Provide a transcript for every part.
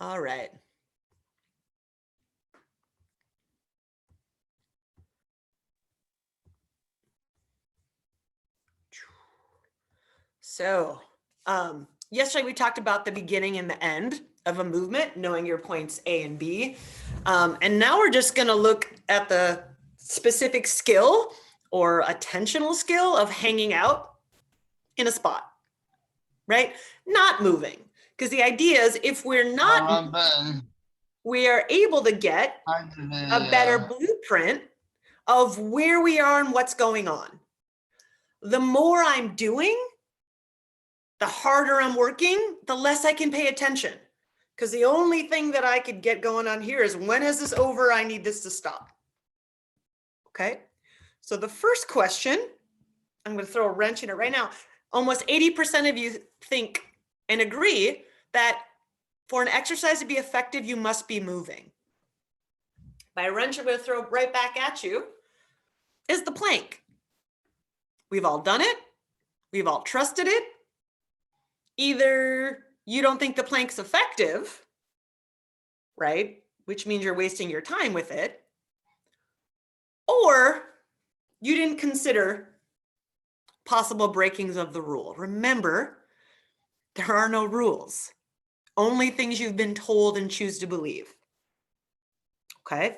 All right. So yesterday we talked about the beginning and the end of a movement, knowing your points A and B. And now we're just going to look at the specific skill or attentional skill of hanging out in a spot, right? Not moving. Because the idea is if we're not, we are able to get a better blueprint of where we are and what's going on. The more I'm doing, the harder I'm working, the less I can pay attention. Because the only thing that I could get going on here is when is this over? I need this to stop. Okay. So the first question, I'm going to throw a wrench in it right now. Almost 80% of you think and agree that for an exercise to be effective, you must be moving. My wrench I'm going to throw right back at you is the plank. We've all done it. We've all trusted it. Either you don't think the plank's effective, right? Which means you're wasting your time with it. Or you didn't consider possible breakings of the rule. Remember, there are no rules, only things you've been told and choose to believe. Okay,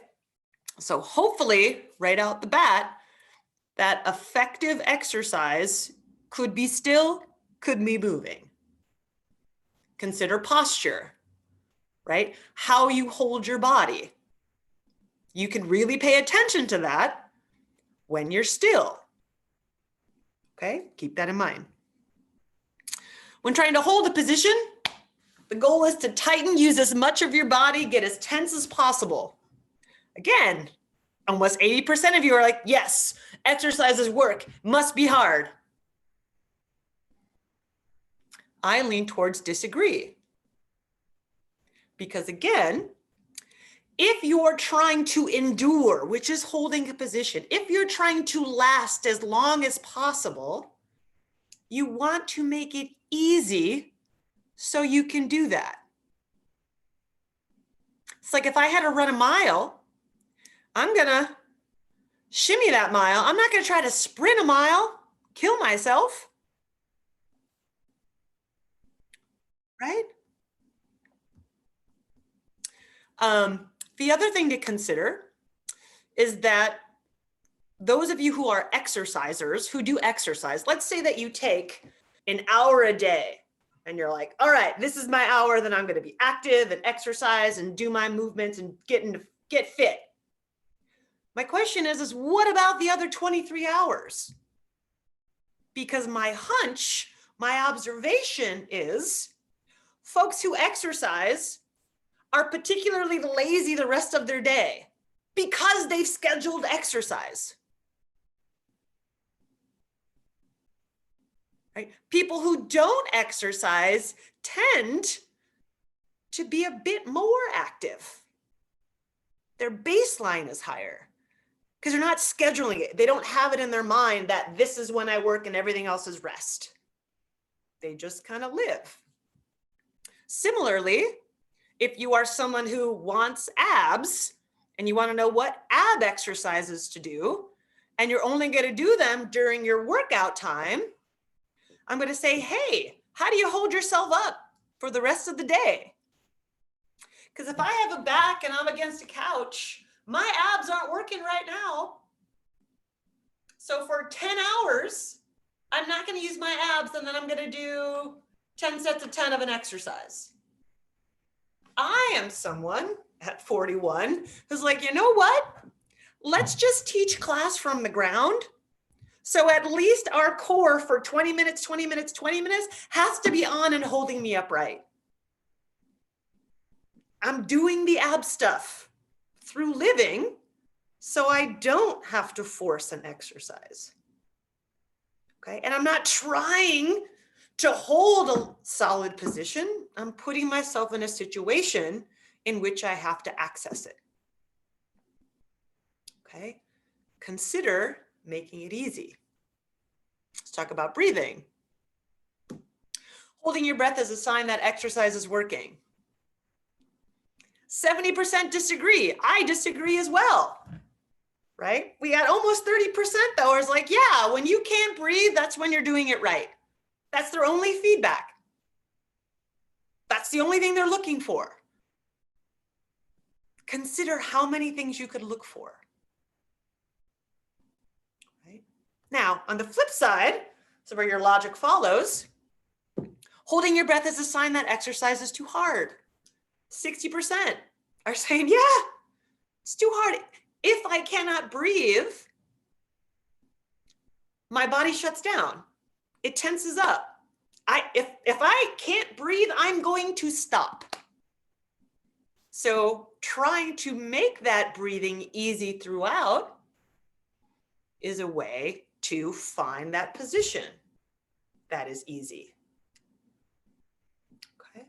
so hopefully right out the bat, that effective exercise could be still, could be moving. Consider posture, right? How you hold your body. You can really pay attention to that when you're still. Okay, keep that in mind. When trying to hold a position, the goal is to tighten, use as much of your body, get as tense as possible. Again, almost 80% of you are like, yes, exercises work, must be hard. I lean towards disagree. Because again, if you're trying to endure, which is holding a position, if you're trying to last as long as possible, you want to make it easy so you can do that. It's like if I had to run a mile, I'm gonna shimmy that mile. I'm not gonna try to sprint a mile, kill myself, right? The other thing to consider is that those of you who are exercisers, who do exercise, let's say that you take an hour a day and you're like, all right, this is my hour, then I'm going to be active and exercise and do my movements and get fit. My question is what about the other 23 hours? Because my hunch, my observation is folks who exercise are particularly lazy the rest of their day because they've scheduled exercise. Right? People who don't exercise tend to be a bit more active. Their baseline is higher because they're not scheduling it. They don't have it in their mind that this is when I work and everything else is rest. They just kind of live. Similarly, if you are someone who wants abs and you want to know what ab exercises to do, and you're only going to do them during your workout time, I'm going to say, hey, how do you hold yourself up for the rest of the day? Because if I have a back and I'm against a couch, my abs aren't working right now. So for 10 hours, I'm not going to use my abs, and then I'm going to do 10 sets of 10 of an exercise. I am someone at 41 who's like, you know what? Let's just teach class from the ground. So at least our core for 20 minutes, 20 minutes, 20 minutes has to be on and holding me upright. I'm doing the ab stuff through living, so I don't have to force an exercise. Okay, and I'm not trying to hold a solid position. I'm putting myself in a situation in which I have to access it. Okay, consider making it easy. Let's talk about breathing. Holding your breath is a sign that exercise is working. 70% disagree. I disagree as well, right? We got almost 30% though, is like, yeah, when you can't breathe, that's when you're doing it right. That's their only feedback. That's the only thing they're looking for. Consider how many things you could look for. Right? Now, on the flip side, so where your logic follows, holding your breath is a sign that exercise is too hard. 60% are saying, yeah, it's too hard. If I cannot breathe, my body shuts down. It tenses up. If I can't breathe, I'm going to stop. So trying to make that breathing easy throughout is a way to find that position that is easy. Okay.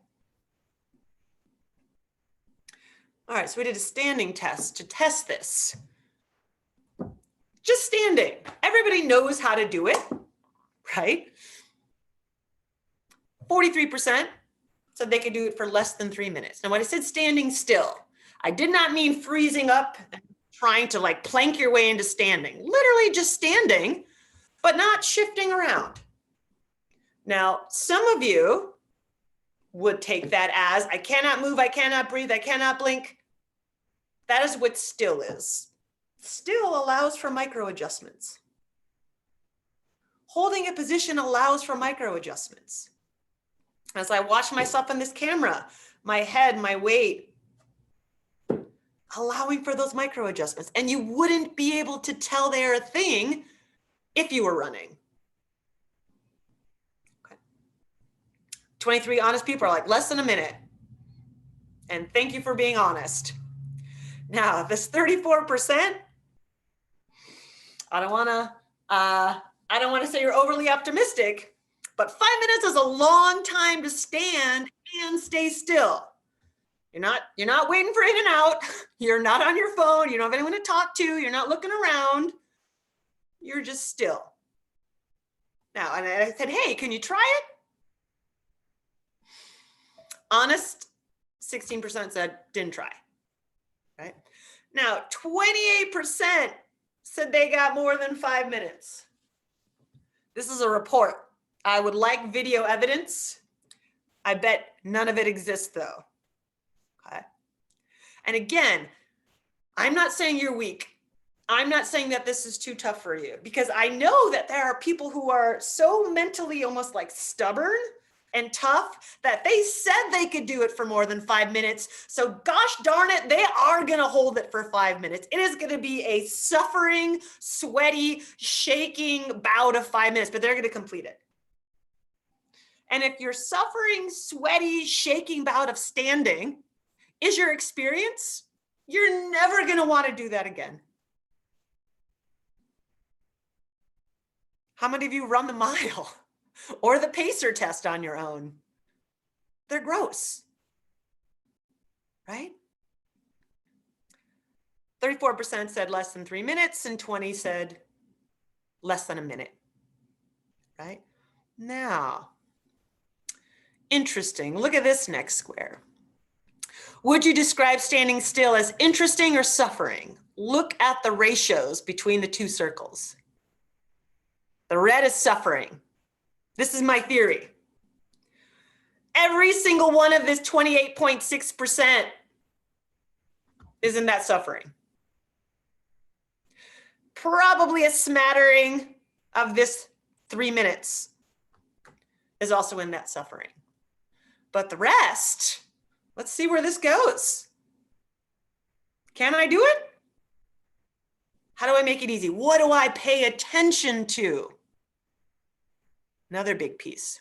All right, so we did a standing test to test this. Just standing. Everybody knows how to do it, right? 43% said they could do it for less than 3 minutes. Now, when I said standing still, I did not mean freezing up and trying to like plank your way into standing. Literally just standing, but not shifting around. Now, some of you would take that as, I cannot move, I cannot breathe, I cannot blink. That is what still is. Still allows for micro adjustments. Holding a position allows for micro adjustments. As I watch myself in this camera, my head, my weight, allowing for those micro adjustments. And you wouldn't be able to tell they're a thing if you were running. Okay. 23 honest people are like, less than a minute. And thank you for being honest. Now, this 34%, I don't want to say you're overly optimistic, but 5 minutes is a long time to stand and stay still. You're not waiting for in and out. You're not on your phone. You don't have anyone to talk to. You're not looking around. You're just still. Now, and I said, hey, can you try it? Honest, 16% said didn't try. Right? Now, 28% said they got more than 5 minutes. This is a report. I would like video evidence. I bet none of it exists though. Okay. And again, I'm not saying you're weak. I'm not saying that this is too tough for you, because I know that there are people who are so mentally almost like stubborn and tough that they said they could do it for more than 5 minutes. So gosh darn it, they are going to hold it for 5 minutes. It is going to be a suffering, sweaty, shaking bout of 5 minutes, but they're going to complete it. And if your suffering, sweaty, shaking bout of standing is your experience, you're never going to want to do that again. How many of you run the mile or the pacer test on your own? They're gross, right? 34% said less than 3 minutes and 20 said less than a minute, right? Now, interesting. Look at this next square. Would you describe standing still as interesting or suffering? Look at the ratios between the two circles. The red is suffering. This is my theory. Every single one of this 28.6% is in that suffering. Probably a smattering of this 3 minutes is also in that suffering. But the rest, let's see where this goes. Can I do it? How do I make it easy? What do I pay attention to? Another big piece.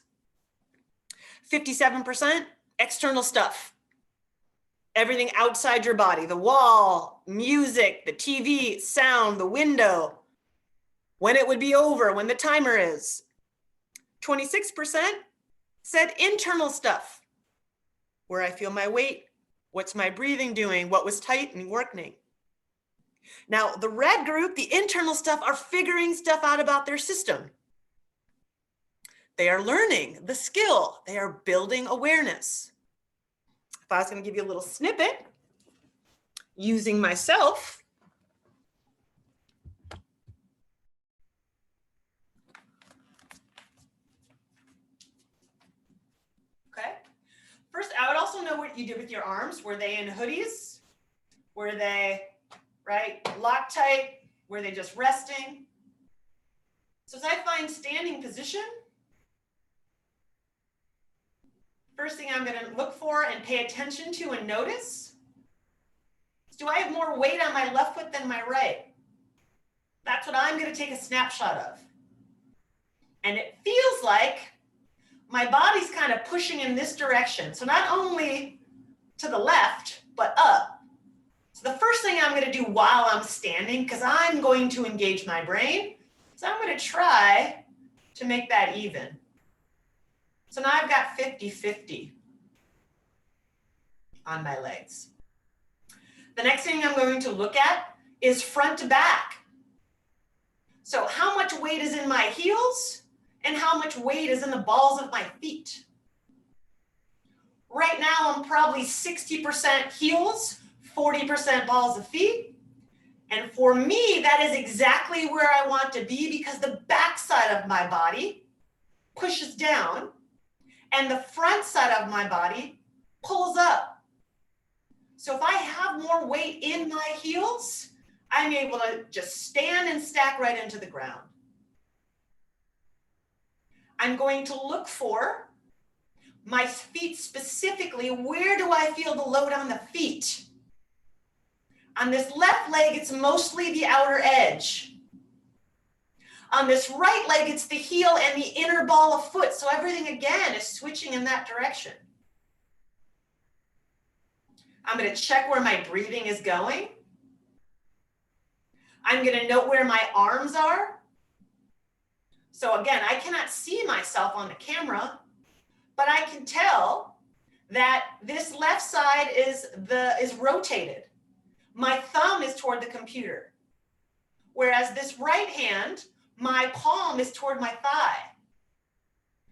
57% external stuff. Everything outside your body, the wall, music, the TV, sound, the window, when it would be over, when the timer is. 26% said internal stuff, where I feel my weight, what's my breathing doing, what was tight and working. Now, the red group, the internal stuff, are figuring stuff out about their system. They are learning the skill. They are building awareness. If I was going to give you a little snippet, using myself. Okay. First, I would also know what you did with your arms. Were they in hoodies? Were they, right, locked tight? Were they just resting? So as I find standing position, first thing I'm going to look for and pay attention to and notice is, do I have more weight on my left foot than my right? That's what I'm going to take a snapshot of. And it feels like my body's kind of pushing in this direction. So not only to the left, but up. So the first thing I'm going to do while I'm standing, because I'm going to engage my brain, is I'm going to try to make that even. So now I've got 50-50 on my legs. The next thing I'm going to look at is front to back. So how much weight is in my heels and how much weight is in the balls of my feet? Right now, I'm probably 60% heels, 40% balls of feet. And for me, that is exactly where I want to be, because the back side of my body pushes down and the front side of my body pulls up. So if I have more weight in my heels, I'm able to just stand and stack right into the ground. I'm going to look for my feet specifically. Where do I feel the load on the feet? On this left leg, it's mostly the outer edge. On this right leg, it's the heel and the inner ball of foot. So everything, again, is switching in that direction. I'm going to check where my breathing is going. I'm going to note where my arms are. So again, I cannot see myself on the camera, but I can tell that this left side is rotated. My thumb is toward the computer, whereas this right hand, my palm is toward my thigh.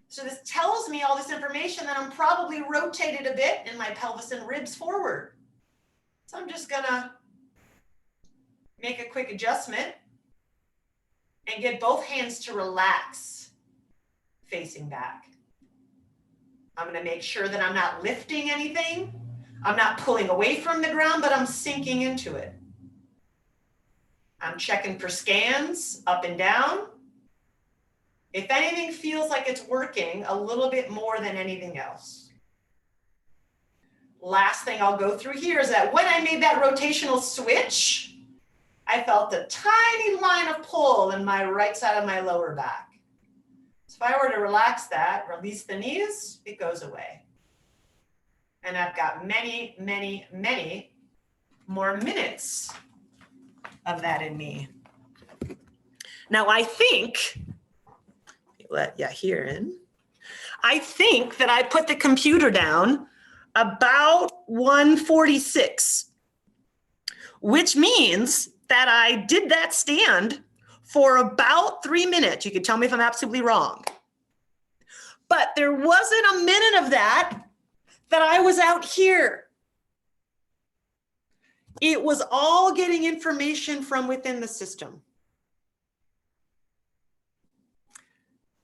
So this tells me all this information that I'm probably rotated a bit in my pelvis and ribs forward. So I'm just gonna make a quick adjustment and get both hands to relax facing back. I'm gonna make sure that I'm not lifting anything. I'm not pulling away from the ground, but I'm sinking into it. I'm checking for scans up and down. If anything feels like it's working a little bit more than anything else. Last thing I'll go through here is that when I made that rotational switch, I felt a tiny line of pull in my right side of my lower back. So if I were to relax that, release the knees, it goes away. And I've got many, many, many more minutes of that in me. Now I think, I think that I put the computer down about 1:46, which means that I did that stand for about 3 minutes. You can tell me if I'm absolutely wrong. But there wasn't a minute of that I was out here. It was all getting information from within the system.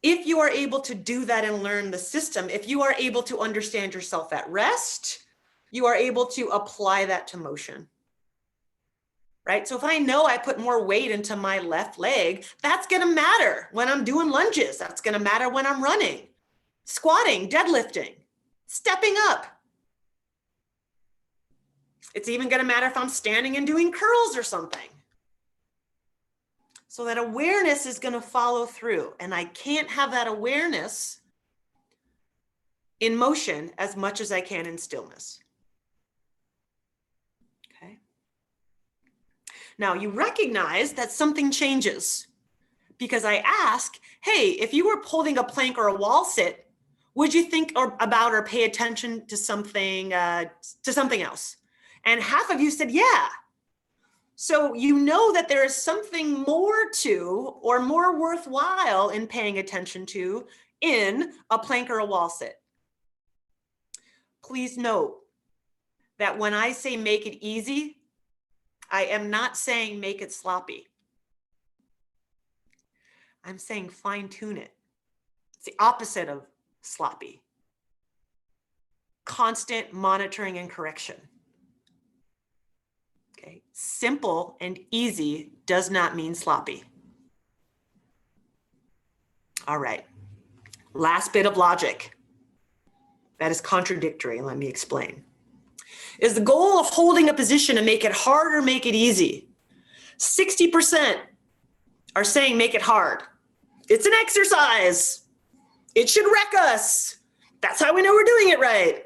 If you are able to do that and learn the system, if you are able to understand yourself at rest, you are able to apply that to motion. Right? So if I know I put more weight into my left leg, that's going to matter when I'm doing lunges. That's going to matter when I'm running, squatting, deadlifting, stepping up. It's even going to matter if I'm standing and doing curls or something. So that awareness is going to follow through. And I can't have that awareness in motion as much as I can in stillness. Okay. Now you recognize that something changes because I ask, hey, if you were holding a plank or a wall sit, would you think about or pay attention to something else? And half of you said, yeah. So you know that there is something more to or more worthwhile in paying attention to in a plank or a wall sit. Please note that when I say make it easy, I am not saying make it sloppy. I'm saying fine tune it. It's the opposite of sloppy. Constant monitoring and correction. Okay, simple and easy does not mean sloppy. All right, last bit of logic that is contradictory. Let me explain. Is the goal of holding a position to make it hard or make it easy? 60% are saying make it hard. It's an exercise. It should wreck us. That's how we know we're doing it right.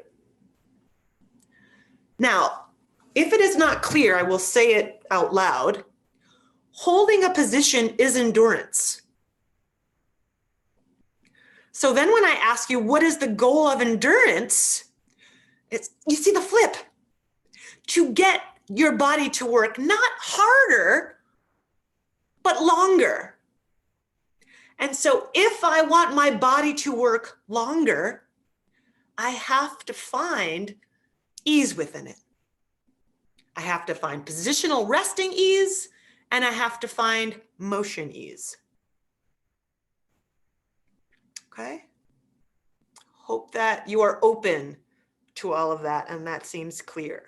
Now, if it is not clear, I will say it out loud. Holding a position is endurance. So then when I ask you, what is the goal of endurance? You see the flip. To get your body to work not harder, but longer. And so if I want my body to work longer, I have to find ease within it. I have to find positional resting ease, and I have to find motion ease. Okay? Hope that you are open to all of that and that seems clear.